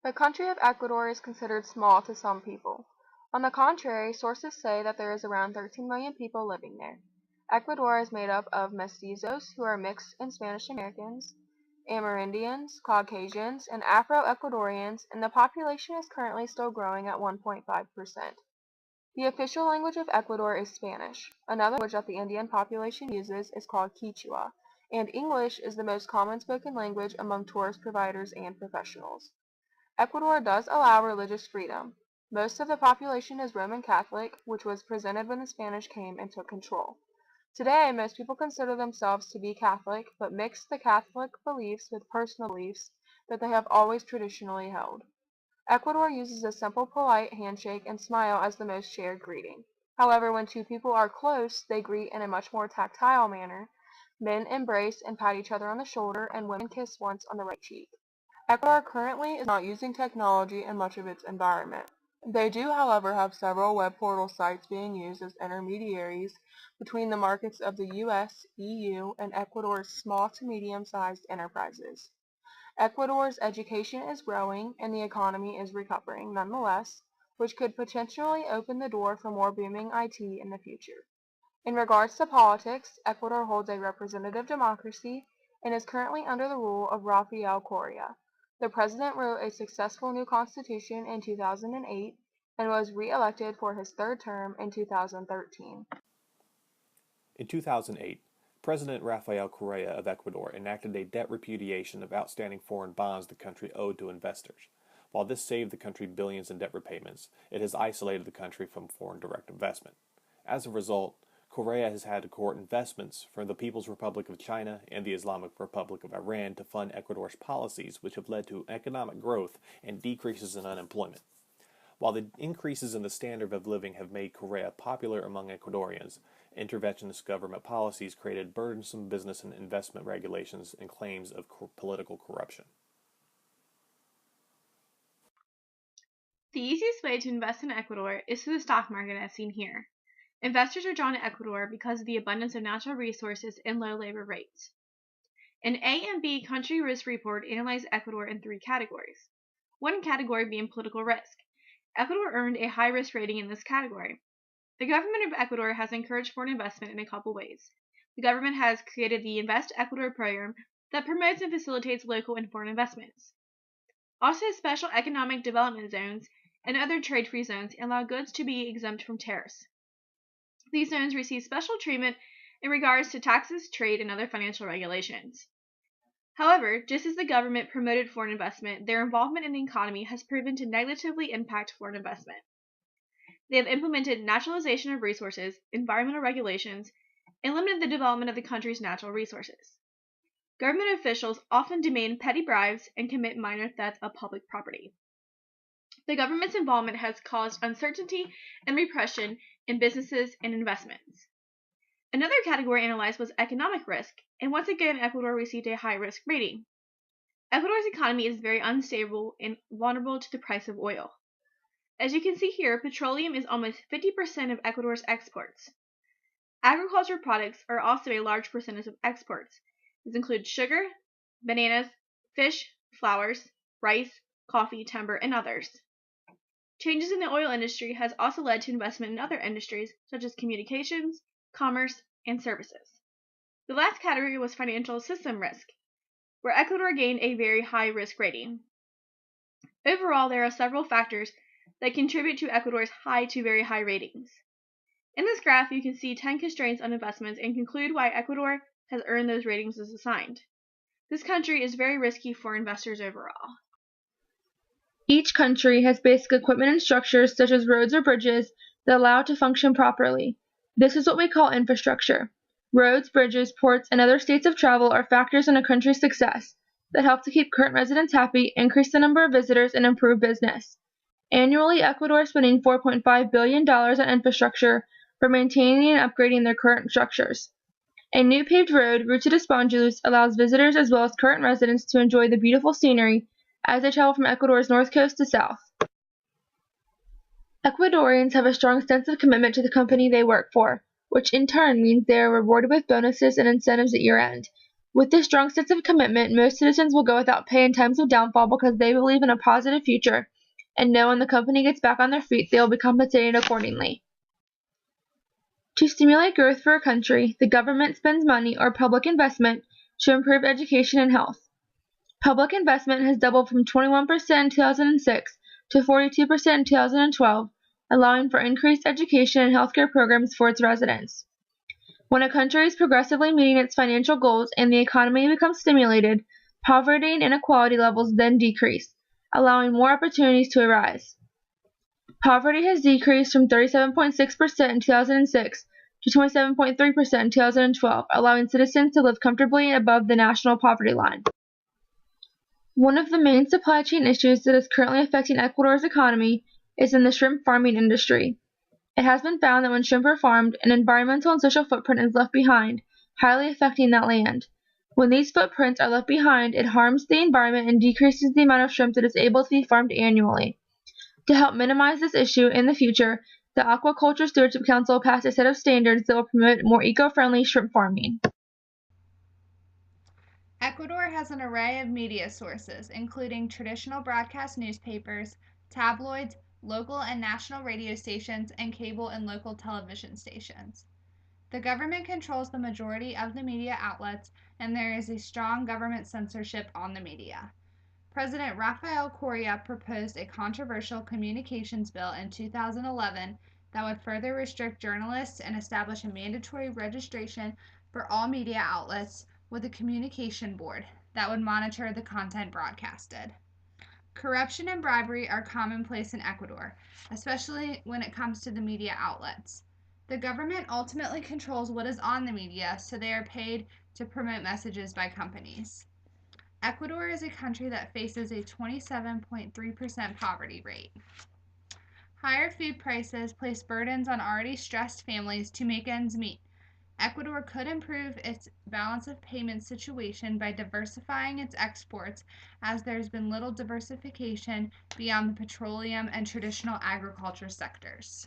The country of Ecuador is considered small to some people. On the contrary, sources say that there is around 13 million people living there. Ecuador is made up of mestizos, who are mixed in Spanish Americans, Amerindians, Caucasians, and Afro-Ecuadorians, and the population is currently still growing at 1.5%. The official language of Ecuador is Spanish. Another language that the Indian population uses is called Quechua, and English is the most common spoken language among tourist providers and professionals. Ecuador does allow religious freedom. Most of the population is Roman Catholic, which was presented when the Spanish came and took control. Today, most people consider themselves to be Catholic, but mix the Catholic beliefs with personal beliefs that they have always traditionally held. Ecuador uses a simple, polite handshake and smile as the most shared greeting. However, when two people are close, they greet in a much more tactile manner. Men embrace and pat each other on the shoulder, and women kiss once on the right cheek. Ecuador currently is not using technology in much of its environment. They do, however, have several web portal sites being used as intermediaries between the markets of the US, EU, and Ecuador's small to medium-sized enterprises. Ecuador's education is growing and the economy is recovering nonetheless, which could potentially open the door for more booming IT in the future. In regards to politics, Ecuador holds a representative democracy and is currently under the rule of Rafael Correa. The president wrote a successful new constitution in 2008 and was re-elected for his third term in 2013. In 2008, President Rafael Correa of Ecuador enacted a debt repudiation of outstanding foreign bonds the country owed to investors. While this saved the country billions in debt repayments, it has isolated the country from foreign direct investment. As a result, Correa has had to court investments from the People's Republic of China and the Islamic Republic of Iran to fund Ecuador's policies, which have led to economic growth and decreases in unemployment. While the increases in the standard of living have made Correa popular among Ecuadorians, interventionist government policies created burdensome business and investment regulations and claims of political corruption. The easiest way to invest in Ecuador is through the stock market as seen here. Investors are drawn to Ecuador because of the abundance of natural resources and low labor rates. An A and B country risk report analyzed Ecuador in 3 categories. One category being political risk. Ecuador earned a high risk rating in this category. The government of Ecuador has encouraged foreign investment in a couple ways. The government has created the Invest Ecuador program that promotes and facilitates local and foreign investments. Also, special economic development zones and other trade-free zones allow goods to be exempt from tariffs. These zones receive special treatment in regards to taxes, trade, and other financial regulations. However, just as the government promoted foreign investment, their involvement in the economy has proven to negatively impact foreign investment. They have implemented nationalization of resources, environmental regulations, and limited the development of the country's natural resources. Government officials often demand petty bribes and commit minor theft of public property. The government's involvement has caused uncertainty and repression in businesses and investments. Another category analyzed was economic risk, and once again Ecuador received a high risk rating. Ecuador's economy is very unstable and vulnerable to the price of oil. As you can see here, petroleum is almost 50% of Ecuador's exports. Agricultural products are also a large percentage of exports. These include sugar, bananas, fish, flowers, rice, coffee, timber, and others. Changes in the oil industry has also led to investment in other industries such as communications, commerce, and services. The last category was financial system risk, where Ecuador gained a very high risk rating. Overall, there are several factors that contribute to Ecuador's high to very high ratings. In this graph, you can see 10 constraints on investments and conclude why Ecuador has earned those ratings as assigned. This country is very risky for investors overall. Each country has basic equipment and structures such as roads or bridges that allow it to function properly. This is what we call infrastructure. Roads, bridges, ports, and other states of travel are factors in a country's success that help to keep current residents happy, increase the number of visitors, and improve business. Annually, Ecuador is spending $4.5 billion on infrastructure for maintaining and upgrading their current structures. A new paved road, Ruta de Espanjos, allows visitors as well as current residents to enjoy the beautiful scenery as they travel from Ecuador's north coast to south. Ecuadorians have a strong sense of commitment to the company they work for, which in turn means they are rewarded with bonuses and incentives at year-end. With this strong sense of commitment, most citizens will go without pay in times of downfall because they believe in a positive future and know when the company gets back on their feet, they will be compensated accordingly. To stimulate growth for a country, the government spends money or public investment to improve education and health. Public investment has doubled from 21% in 2006 to 42% in 2012, allowing for increased education and healthcare programs for its residents. When a country is progressively meeting its financial goals and the economy becomes stimulated, poverty and inequality levels then decrease, allowing more opportunities to arise. Poverty has decreased from 37.6% in 2006 to 27.3% in 2012, allowing citizens to live comfortably above the national poverty line. One of the main supply chain issues that is currently affecting Ecuador's economy is in the shrimp farming industry. It has been found that when shrimp are farmed, an environmental and social footprint is left behind, highly affecting that land. When these footprints are left behind, it harms the environment and decreases the amount of shrimp that is able to be farmed annually. To help minimize this issue in the future, the Aquaculture Stewardship Council passed a set of standards that will promote more eco-friendly shrimp farming. Ecuador has an array of media sources, including traditional broadcast newspapers, tabloids, local and national radio stations, and cable and local television stations. The government controls the majority of the media outlets, and there is a strong government censorship on the media. President Rafael Correa proposed a controversial communications bill in 2011 that would further restrict journalists and establish a mandatory registration for all media outlets with a communication board that would monitor the content broadcasted. Corruption and bribery are commonplace in Ecuador, especially when it comes to the media outlets. The government ultimately controls what is on the media, so they are paid to promote messages by companies. Ecuador is a country that faces a 27.3% poverty rate. Higher food prices place burdens on already stressed families to make ends meet. Ecuador could improve its balance of payments situation by diversifying its exports, as there has been little diversification beyond the petroleum and traditional agriculture sectors.